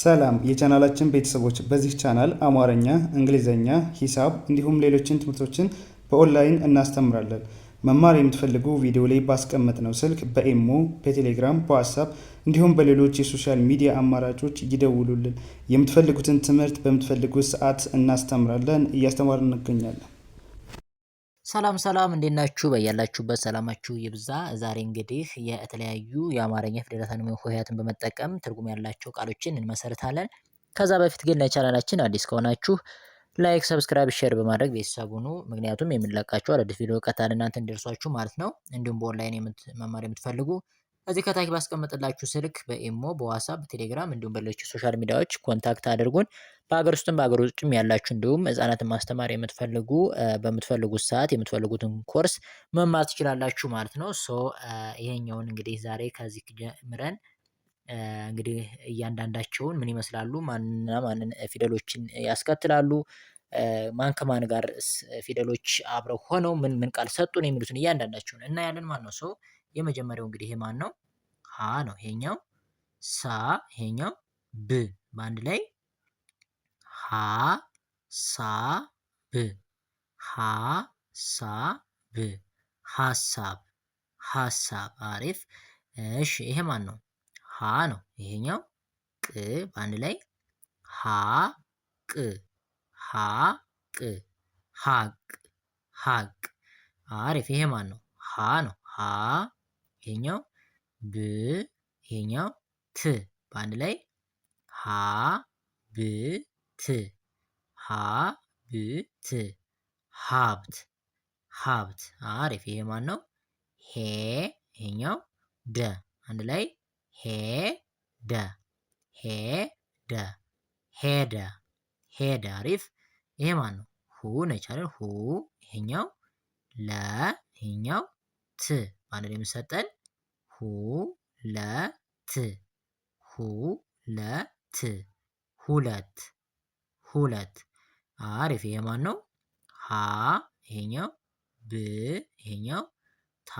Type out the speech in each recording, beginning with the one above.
ሰላም የቻናላችን ቤተሰቦች፣ በዚህ ቻናል አማርኛ፣ እንግሊዘኛ፣ ሂሳብ እንዲሁም ሌሎችን ትምህርቶችን በኦንላይን እናስተምራለን። መማር የምትፈልጉ ቪዲዮ ላይ ባስቀመጥነው ስልክ በኢሞ፣ በቴሌግራም፣ በዋትስአፕ እንዲሁም በሌሎች የሶሻል ሚዲያ አማራጮች ይደውሉልን። የምትፈልጉትን ትምህርት በምትፈልጉት ሰዓት እናስተምራለን፣ እያስተማርን እንገኛለን። ሰላም እንዴት ናችሁ? በያላችሁበት ሰላማችሁ ይብዛ። ዛሬ እንግዲህ የተለያዩ የአማርኛ ፊደላትን ወይም ሆሄያትን በመጠቀም ትርጉም ያላቸው ቃሎችን እንመሰርታለን። ከዛ በፊት ግን ለቻናላችን አዲስ ከሆናችሁ ላይክ፣ ሰብስክራይብ፣ ሼር በማድረግ ቤተሰብ ሁኑ። ምክንያቱም የምንለቃቸው አዳዲስ ቪዲዮ ቀጥታ ለእናንተ እንዲደርሷችሁ ማለት ነው። እንዲሁም በኦንላይን መማር የምትፈልጉ እዚህ ከታች ባስቀመጥላችሁ ስልክ በኢሞ፣ በዋትስአፕ፣ በቴሌግራም እንዲሁም በሌሎች ሶሻል ሚዲያዎች ኮንታክት አድርጉን። በሀገር ውስጥም በሀገር ውጭም ያላችሁ እንዲሁም ህጻናትን ማስተማር የምትፈልጉ በምትፈልጉት ሰዓት የምትፈልጉትን ኮርስ መማር ትችላላችሁ ማለት ነው። ይሄኛውን እንግዲህ ዛሬ ከዚህ ጀምረን እንግዲህ እያንዳንዳቸውን ምን ይመስላሉ፣ ማንና ማንን ፊደሎችን ያስከትላሉ፣ ማን ከማን ጋር ፊደሎች አብረው ሆነው ምን ምን ቃል ሰጡን የሚሉትን እያንዳንዳቸውን እናያለን ማለት ነው። የመጀመሪያው እንግዲህ ይሄ ማን ነው? ሀ ነው። ይሄኛው ሳ፣ ይሄኛው ብ በአንድ ላይ ሀ ሳ ብ፣ ሀ ሳ ብ፣ ሀሳብ፣ ሀሳብ። አሪፍ። እሺ ይሄ ማን ነው? ሀ ነው። ይሄኛው ቅ በአንድ ላይ ሀ ቅ፣ ሀ ቅ፣ ሀቅ፣ ሀቅ። አሪፍ። ይሄ ማን ነው? ሀ ነው። ሀ፣ ይሄኛው ብ፣ ይሄኛው ት በአንድ ላይ ሀ ብ ት፣ ሀ ብ ት፣ ሀብት፣ ሀብት። አሪፍ። ይሄ ማን ነው? ሄ፣ ይሄኛው ደ አንድ ላይ ሄ ደ፣ ሄ ደ፣ ሄደ፣ ሄደ። አሪፍ። ይሄ ማን ነው? ሁ ነች አይደል? ሁ፣ ይሄኛው ለ፣ ይሄኛው ት በአንድ ላይ የሚሰጠን ሁ ለ ት፣ ሁ ለ ት፣ ሁለት፣ ሁለት። አሪፍ። ይሄ ማን ነው? ሀ፣ ይሄኛው ብ፣ ይሄኛው ታ፣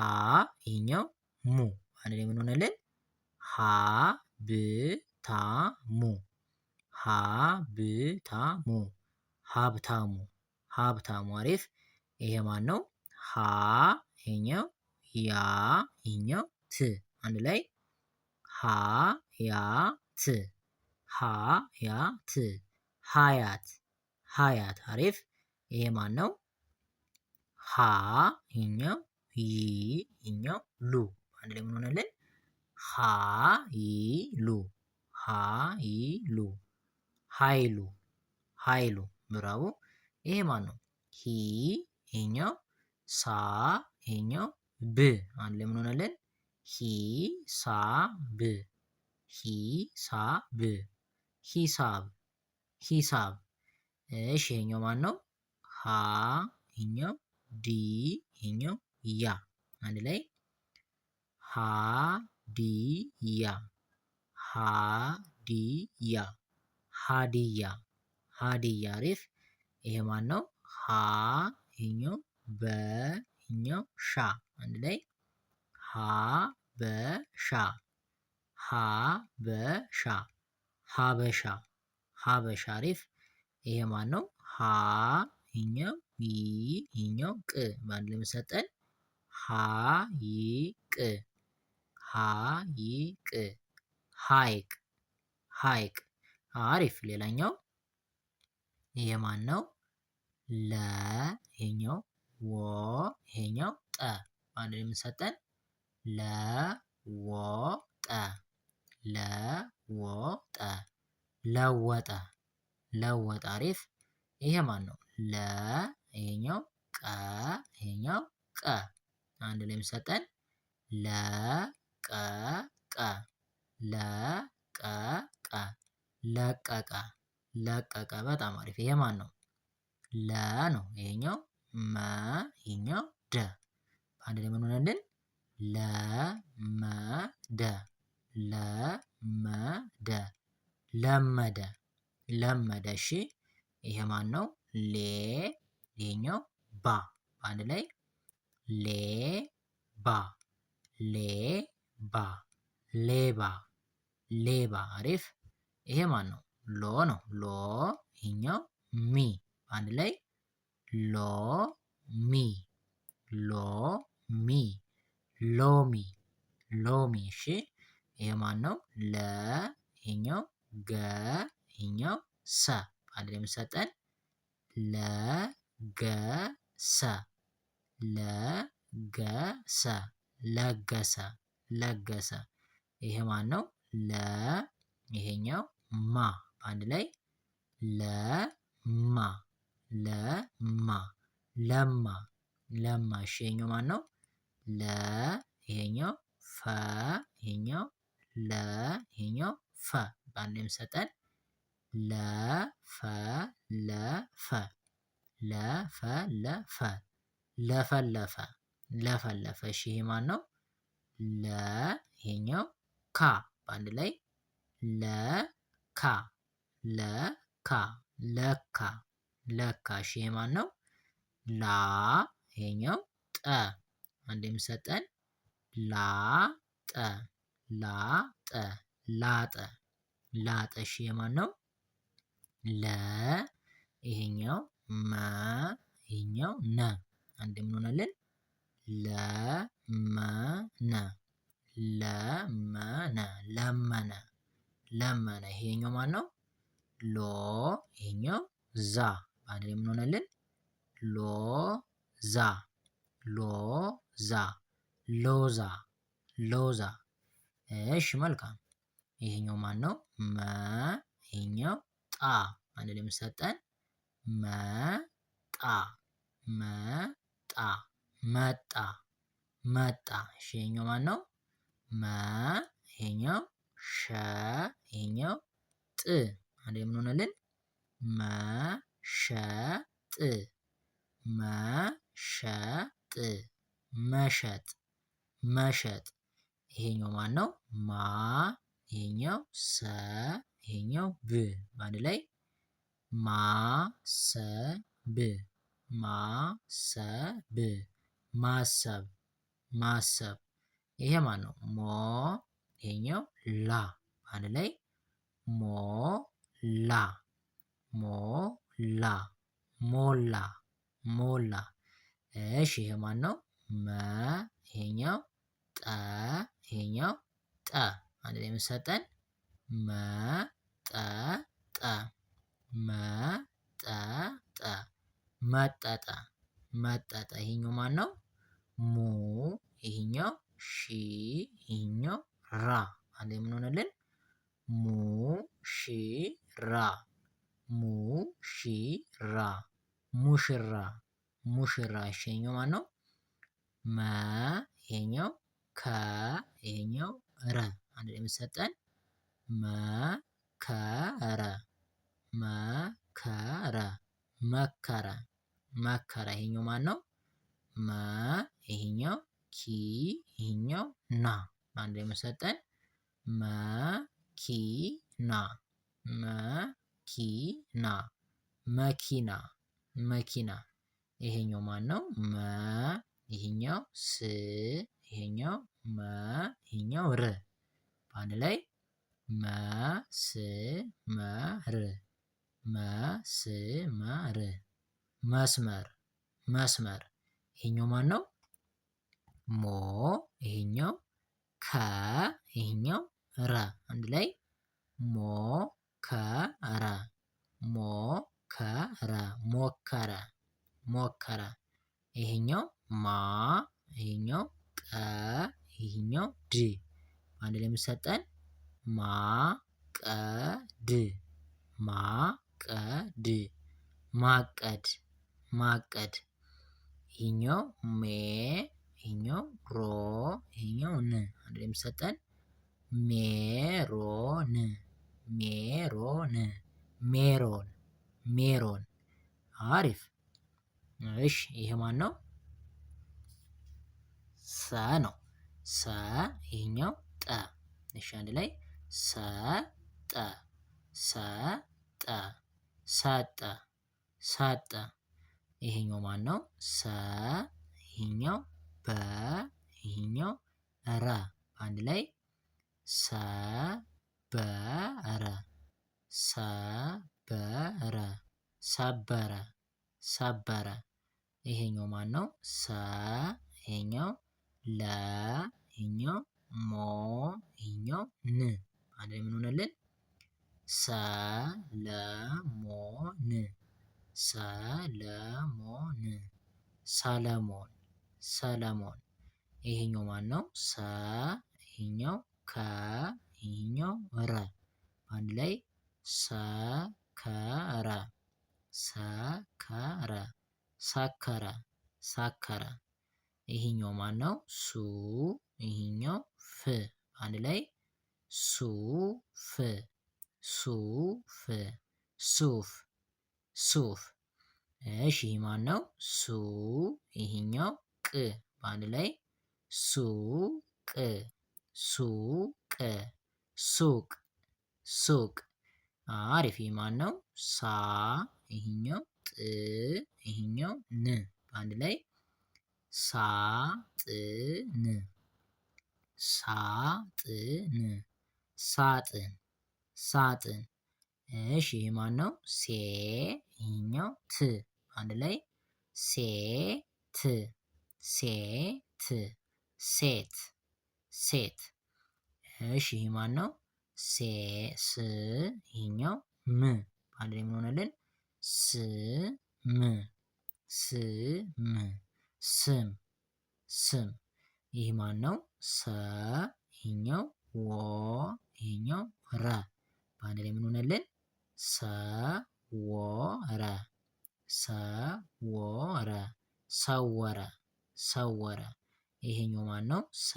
ይሄኛው ሙ አንድ ላይ ምን ሆነልን? ሀ ብ ታ ሙ፣ ሀ ብ ታ ሙ፣ ሀብታሙ፣ ሀብታሙ። አሪፍ። ይሄ ማን ነው? ሀ፣ ይሄኛው ያ፣ ይሄኛው ት አንድ ላይ ሀ ያ ት፣ ሀ ያ ት፣ ሀያት፣ ሀያት። አሪፍ። ይሄ ማን ነው? ሀ፣ ይሄኛው ይ፣ ይሄኛው ሉ አንድ ላይ ምን ሆነልን? ሀ ይ ሉ፣ ሀ ይ ሉ፣ ሀይሉ፣ ሀይሉ። ብራቮ። ይሄ ማን ነው? ሂ፣ ይሄኛው ሳ፣ ይሄኛው ብ አንድ ላይ ምን ሆነልን? ሂ ሳ ብ፣ ሂ ሳ ብ፣ ሂሳብ፣ ሂሳብ። እሺ ይሄኛው ማን ነው? ሀ፣ ይሄኛው ዲ፣ ይሄኛው ያ አንድ ላይ ሀ ዲ ያ፣ ሀ ዲ ያ፣ ሀዲያ፣ ሀዲያ። አሪፍ። ይሄ ማን ነው? ሀ፣ ይሄኛው በ፣ ይሄኛው ሻ አንድ ላይ ሀ በሻ፣ ሀ በሻ፣ ሀበሻ፣ ሀበሻ። አሪፍ። ይሄ ማን ነው? ሀ፣ ይሄኛው ይ፣ ይሄኛው ቅ በአንድ ላይ የሚሰጠን ሀ ይ ቅ፣ ሀ ይ ቅ፣ ሀይቅ፣ ሀይቅ። አሪፍ። ሌላኛው ይሄ ማን ነው? ለ፣ ይሄኛው ወ፣ ይሄኛው ጠ በአንድ ላይ የሚሰጠን ለ ወ ጠ፣ ለ ወ ጠ፣ ለወጠ፣ ለወጠ። አሪፍ። ይሄ ማን ነው? ለ፣ ይሄኛው ቀ፣ ይሄኛው ቀ አንድ ላይ የሚሰጠን ለ ቀ ቀ፣ ለ ቀ ቀ፣ ለቀቀ፣ ለቀቀ። በጣም አሪፍ። ይሄ ማን ነው? ለ ነው። ይሄኛው መ፣ ይሄኛው ደ አንድ ላይ ምን ሆነልን? ለመደ፣ ለመደ፣ ለመደ፣ ለመደ። እሺ ይሄ ማን ነው? ሌ፣ ይሄኛው ባ በአንድ ላይ ሌ ባ፣ ሌ ባ፣ ሌባ፣ ሌባ። አሪፍ። ይሄ ማን ነው? ሎ ነው። ሎ ይሄኛው ሚ በአንድ ላይ ሎ ሚ ሎ ሚ ሎሚ ሎሚ። እሺ ይሄ ማን ነው? ለ ይሄኛው ገ ይሄኛው ሰ በአንድ ላይ የምሰጠን ለገሰ ለገሰ ለገሰ ለገሰ። ይሄ ማን ነው? ለ ይሄኛው ማ በአንድ ላይ ለማ ለማ ለማ ለማ። እሺ ይሄኛው ማን ነው? ለ ይሄኛው ፈ ይሄኛው ለ ይሄኛው ፈ በአንድ ላይ የምሰጠን ለፈ ለፈ ለፈ ለፈ ለፈለፈ ለፈለፈ። እሺ ይሄ ማን ነው? ለ ይሄኛው ካ በአንድ ላይ ለካ ለካ ለካ ለካ። እሺ ይሄ ማን ነው? ላ ይሄኛው ጠ አንድ የሚሰጠን ላጠ ላጠ ላጠ ላጠ። እሺ የማን ነው? ለ ይሄኛው መ ይሄኛው ነ አንድ ምን ሆነልን? ለመነ ለመነ ለመነ ለመነ። ይሄኛው ማን ነው? ሎ ይሄኛው ዛ አንድ ላይ ምን ሆነልን? ሎዛ ሎዛ ሎዛ ሎዛ። እሺ መልካም። ይሄኛው ማን ነው? መ ይሄኛው ጣ አንድ ላይ የምሰጠን መጣ መጣ መጣ መጣ። እሺ ይሄኛው ማን ነው? መ ይሄኛው ሸ ይሄኛው ጥ አንድ ላይ ምን ሆነልን? መሸጥ መሸጥ መሸጥ መሸጥ። ይሄኛው ማን ነው? ማ ይሄኛው ሰ ይሄኛው ብ በአንድ ላይ ማሰብ ማሰብ ማሰብ ማሰብ። ይሄ ማን ነው? ሞ ይሄኛው ላ በአንድ ላይ ሞላ ሞላ ሞላ ሞላ። እሺ ይሄ ማን ነው? መ ይሄኛው ጠ ይሄኛው ጠ አንድ ላይ የምሰጠን መጠጠ መጠጠ መጠጠ መጠጠ። ይሄኛው ማን ነው? ሙ ይሄኛው ሺ ይሄኛው ራ አንድ ላይ ምን ሆነልን? ሙሽራ ሙሽራ ሙሽራ ሙሽራ። እሺ ይሄኛው ማን ነው? መ ይሄኛው ከ ይሄኛው ረ አንድ ላይ የምሰጠን መከረ መከረ መከረ መከረ። ይሄኛው ማን ነው? መ ይሄኛው ኪ ይሄኛው ና አንድ ላይ የምሰጠን መኪና መኪና መኪና መኪና። ይሄኛው ማን ነው? መ ይሄኛው ስ ይሄኛው መ ይሄኛው ር በአንድ ላይ መስመር መስመር መስመር መስመር። ይሄኛው ማን ነው? ሞ ይሄኛው ከ ይሄኛው ረ አንድ ላይ ሞከረ ሞከረ ሞከረ ሞከረ። ይሄኛው ማ ይሄኛው ቀ ይሄኛው ድ አንድ ላይ የምሰጠን ማቀድ ማቀድ ማቀድ ማቀድ። ይሄኛው ሜ ይሄኛው ሮ ይሄኛው ን አንድ ላይ የምሰጠን ሜሮን ሜሮን ሜሮን ሜሮን። አሪፍ። እሺ ይሄ ማን ነው? ሰ ነው። ሰ ይሄኛው ጠ እሺ አንድ ላይ ሰጠ ሰጠ ሰጠ ሰጠ። ይሄኛው ማን ነው? ሰ ይሄኛው በ ይሄኛው ረ አንድ ላይ ሰበረ ሰበረ ሰበረ ሰበረ። ይሄኛው ማን ነው? ሰ ይሄኛው ለ ይሄኛው ሞ ይሄኛው ን አንድ ላይ ምን ሆነልን? ሰለሞን ሰለሞን ሰለሞን ሰለሞን። ይሄኛው ማን ነው? ሰ ይሄኛው ከ ይሄኛው ረ አንድ ላይ ሰከረ ሰከረ ሰከረ ሰከረ። ይሄኛው ማን ነው? ሱ ይሄኛው ፍ አንድ ላይ ሱፍ ሱፍ ሱፍ ሱፍ። እሺ ይሄ ማን ነው? ሱ ይሄኛው ቅ በአንድ ላይ ሱቅ ሱቅ ሱቅ ሱቅ። አሪፍ። ይሄ ማን ነው? ሳ ይሄኛው ጥ ይሄኛው ን በአንድ ላይ ሳጥን ሳጥን ሳጥን ሳጥን። እሺ ይሄ ማን ነው? ሴ ይሄኛው ት አንድ ላይ ሴት ሴት ሴት ሴት። እሺ ይሄ ማን ነው? ሴ ስ ይሄኛው ም አንድ ላይ ምን ሆነልን? ስም ስም ስም ስም። ይህ ማን ነው? ሰ ይሄኛው ወ ይሄኛው ረ በአንድ ላይ ምን ሆነልን? ሰወረ ሰወረ ሰወረ ሰወረ። ይሄኛው ማን ነው? ሰ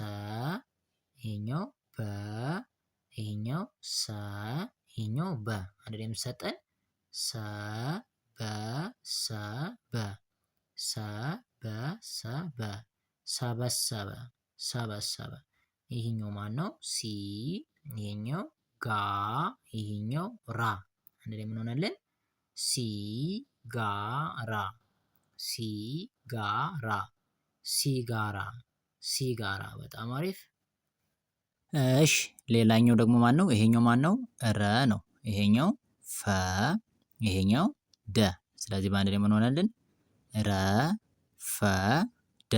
ይሄኛው በ ይሄኛው ሰ ይሄኛው በ አንድ ላይ የሚሰጠን ሰበሰበ ሰበሰበ ሰበሰበ ሰበሰበ። ይሄኛው ማን ነው? ሲ ይሄኛው ጋ ይሄኛው ራ አንድ ላይ ምን ሆነልን? ሲጋራ ሲጋራ ሲጋራ ሲጋራ። በጣም አሪፍ። እሺ ሌላኛው ደግሞ ማን ነው? ይሄኛው ማን ነው? ረ ነው። ይሄኛው ፈ ይሄኛው ደ። ስለዚህ በአንድ ላይ ምን ሆነልን? ረ ፈ ደ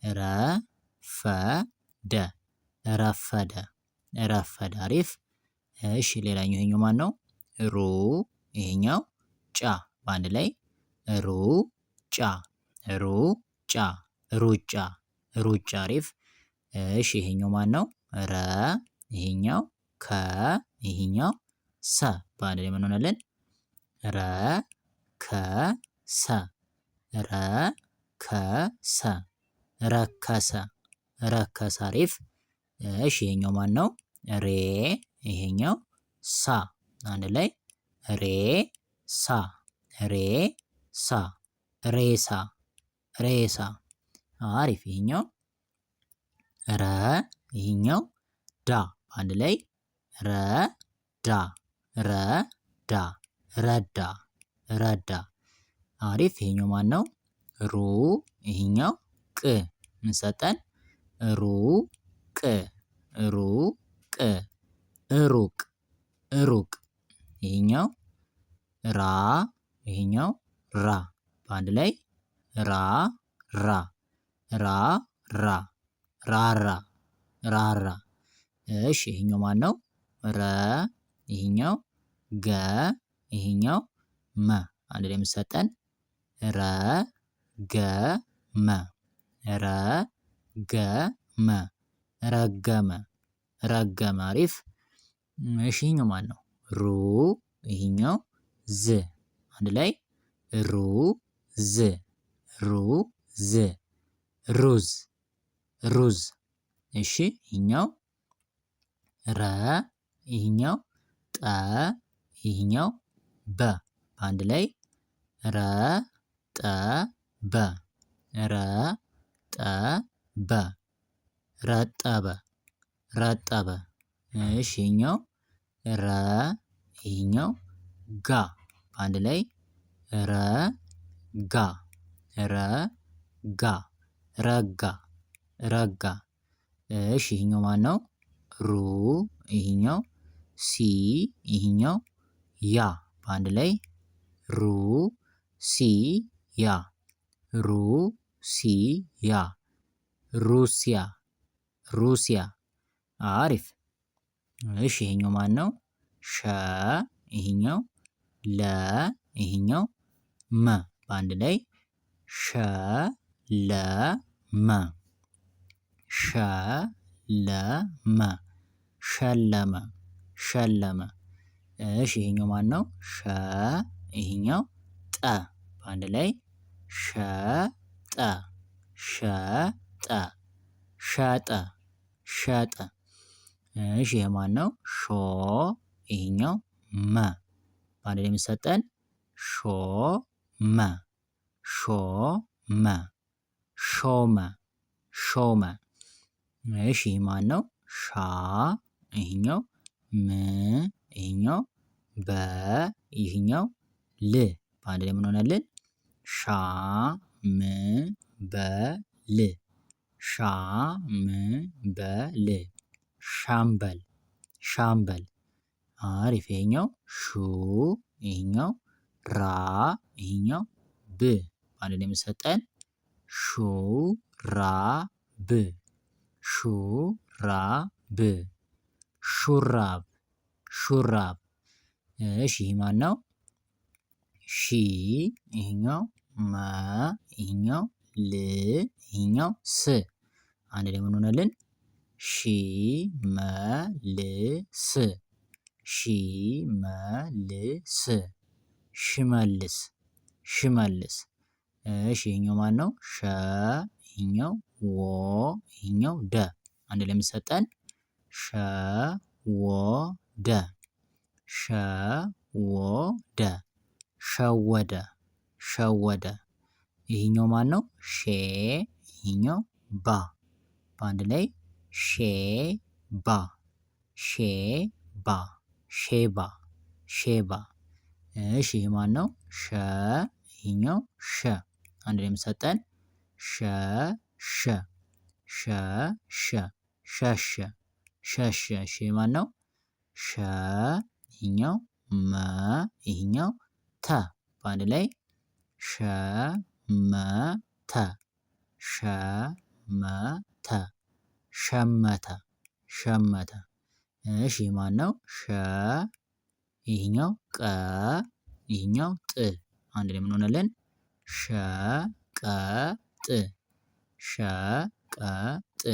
ረ ፈ ደ ረፈደ ረፈደ። አሪፍ። እሺ ሌላኛው ይሄኛው ማን ነው? ሩ ይሄኛው ጫ በአንድ ላይ ሩ ጫ ሩ ጫ ሩጫ ሩጫ። አሪፍ። እሺ ይሄኛው ማን ነው? ረ ይሄኛው ከ ይሄኛው ሰ በአንድ ላይ ምን ሆነልን? ረ ከ ሰ ረ ከ ሰ ረከሰ ረከሰ። አሪፍ። እሺ ይሄኛው ማን ነው? ሬ ይሄኛው ሳ አንድ ላይ ሬ ሳ ሬ ሳ ሬሳ ሬሳ። አሪፍ። ይሄኛው ረ ይሄኛው ዳ አንድ ላይ ረ ዳ ረ ዳ ረዳ ረዳ። አሪፍ። ይሄኛው ማን ነው? ሩ ይሄኛው ቅ ምን ሰጠን? ሩ ቅ ሩ ቅ ሩቅ ሩቅ። ይሄኛው ራ ይሄኛው ራ በአንድ ላይ ራ ራ ራ ራ ራራ ራራ። እሺ ይሄኛው ማን ነው? ረ ይሄኛው ገ ይሄኛው መ አንድ ላይ የምሰጠን ረ ገ መ ረ ገ መ ረገመ ረገመ። አሪፍ። እሺ ይሄኛው ማን ነው? ሩ ይሄኛው ዝ አንድ ላይ ሩ ዝ ሩ ዝ ሩዝ ሩዝ። እሺ ይሄኛው ረ ይሄኛው ጠ ይሄኛው በ በአንድ ላይ ረ ጠ በ ረ ጠ በ ረጠበ ረጠበ። እሺ ይሄኛው ረ ይሄኛው ጋ በአንድ ላይ ረ ጋ ረ ጋ ረጋ ረጋ። እሺ ይሄኛው ማን ነው? ሩ ይሄኛው ሲ ይሄኛው ያ በአንድ ላይ ሩሲያ ሩሲያ ሩሲያ ሩሲያ። አሪፍ። እሺ ይሄኛው ማን ነው? ሸ ይሄኛው ለ ይሄኛው መ በአንድ ላይ ሸለመ ሸለመ ሸለመ ሸለመ። እሺ ይሄኛው ማን ነው? ሸ ይሄኛው ጠ በአንድ ላይ ሸጠ ሸጠ ሸጠ ሸጠ። እሺ ይሄ ማን ነው? ሾ ይሄኛው መ በአንድ ላይ የሚሰጠን ሾመ ሾመ ሾመ ሾመ። እሺ ይሄ ማን ነው? ሻ ይሄኛው ም ይሄኛው በ ይሄኛው ል በአንድ ላይ ምን ሆነልን? ሻምበል ሻምበል ሻምበል ሻምበል። አሪፍ። ይሄኛው ሹ ይሄኛው ራ ይሄኛው ብ በአንድ ላይ የሚሰጠን ሹራብ ሹራብ ሹራብ ሹራብ። እሺ ይህ ማን ነው? ሺ ይሄኛው መ ይሄኛው ል ይሄኛው ስ አንድ ላይ ምን ሆነልን? ሺመልስ ሺመልስ ሽመልስ ሽመልስ። እሺ ይሄኛው ማን ነው? ሸ ይሄኛው ወ ይሄኛው ደ አንድ ላይ የሚሰጠን ሸወደ ሸወደ ሸወደ ሸወደ። ይሄኛው ማን ነው? ሼ ይሄኛው ባ በአንድ ላይ ሼባ ሼባ ሼባ ሼባ። እሺ ይሄ ማን ነው? ሸ ይሄኛው ሸ አንድ ላይ የሚሰጠን ሸሸ ሸሸ ሸሸ ሸሸ። እሺ ማን ነው? ሸ ይሄኛው መ ይሄኛው ተ በአንድ ላይ ሸመተ ሸመተ ሸመተ ሸመተ። እሺ ማን ነው? ሸ ይሄኛው ቀ ይሄኛው ጥ አንድ ላይ ምን ሆነልን? ሸቀጥ ሸቀጥ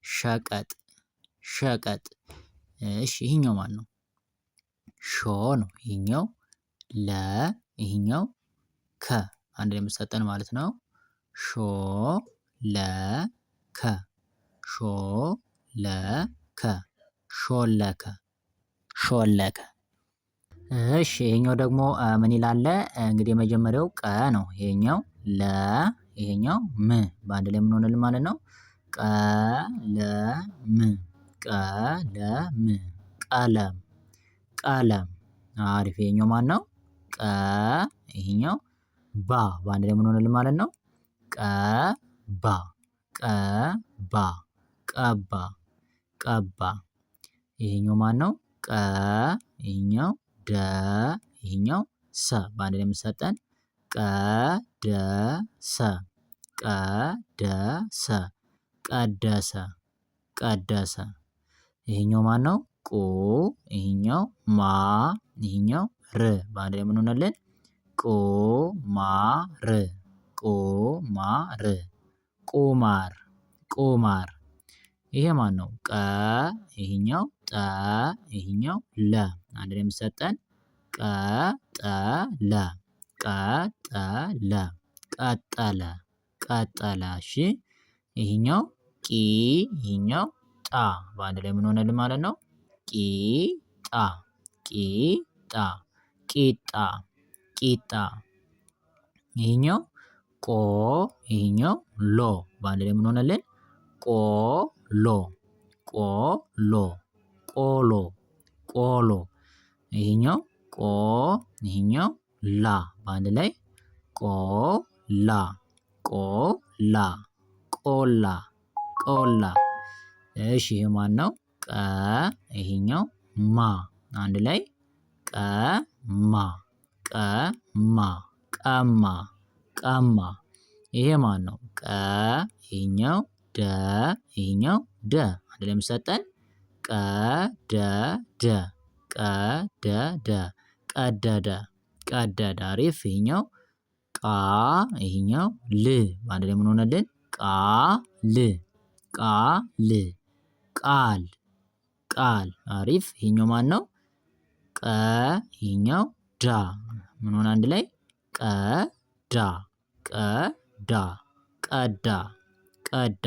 ሸቀጥ ሸቀጥ። እሺ ይሄኛው ማን ነው? ሾ ነው። ይሄኛው ለ ይሄኛው ከ አንድ ላይ የምትሰጠን ማለት ነው። ሾ ለ ከ ሾ ለ ከ ሾለከ ሾለከ። እሺ ይሄኛው ደግሞ ምን ይላል? እንግዲህ የመጀመሪያው ቀ ነው። ይሄኛው ለ ይሄኛው ም በአንድ ላይ ምን ሆነልን ማለት ነው? ቀለም ቀለም ቀለም ቀለም። አሪፍ። ይሄኛው ማን ነው? ቀ ይሄኛው ባ በአንድ ላይ ምን ሆነልን ማለት ነው? ቀባ ቀባ ቀባ ቀባ። ይሄኛው ማን ነው? ቀ ይሄኛው ደ ይሄኛው ሰ በአንድ ላይ የምትሰጠን ቀደሰ ቀደሰ ቀደሰ ቀደሰ። ይሄኛው ማን ነው? ቁ ይሄኛው ማ ይሄኛው ር በአንድ ላይ ምን ሆነልን? ቁማር ቁማር ቁማር ቁማር። ይሄ ማን ነው? ቀ ይሄኛው ጠ ይሄኛው ለ አንድ ላይ የሚሰጠን ቀጠለ ቀጠለ ቀጠለ ቀጠለ። እሺ ይሄኛው ቂ ይሄኛው ጣ በአንድ ላይ ምን ሆነልን ማለት ነው? ቂጣ ቂጣ ቂጣ ቂጣ። ይሄኛው ቆ ይሄኛው ሎ በአንድ ላይ ምን ሆነልን? ቆሎ ቆሎ ቆሎ ቆሎ። ይሄኛው ቆ ይሄኛው ላ በአንድ ላይ ቆላ ቆላ ቆላ ቆላ። እሺ ይሄ ማን ነው? ቀ ይሄኛው ማ አንድ ላይ ቀማ ቀማ ቀማ ቀማ። ይሄ ማን ነው? ቀ ይሄኛው ደ ይሄኛው ደ አንድ ላይ የሚሰጠን ቀደደ ቀደደ ቀደደ ቀደደ። አሪፍ። ይሄኛው ቃ ይሄኛው ል አንድ ላይ ምን ሆነልን? ቃል ቃል ቃል ቃል። አሪፍ። ይሄኛው ማን ነው? ቀ ይሄኛው ዳ ምን ሆነ አንድ ላይ? ቀዳ ቀዳ ቀዳ ቀዳ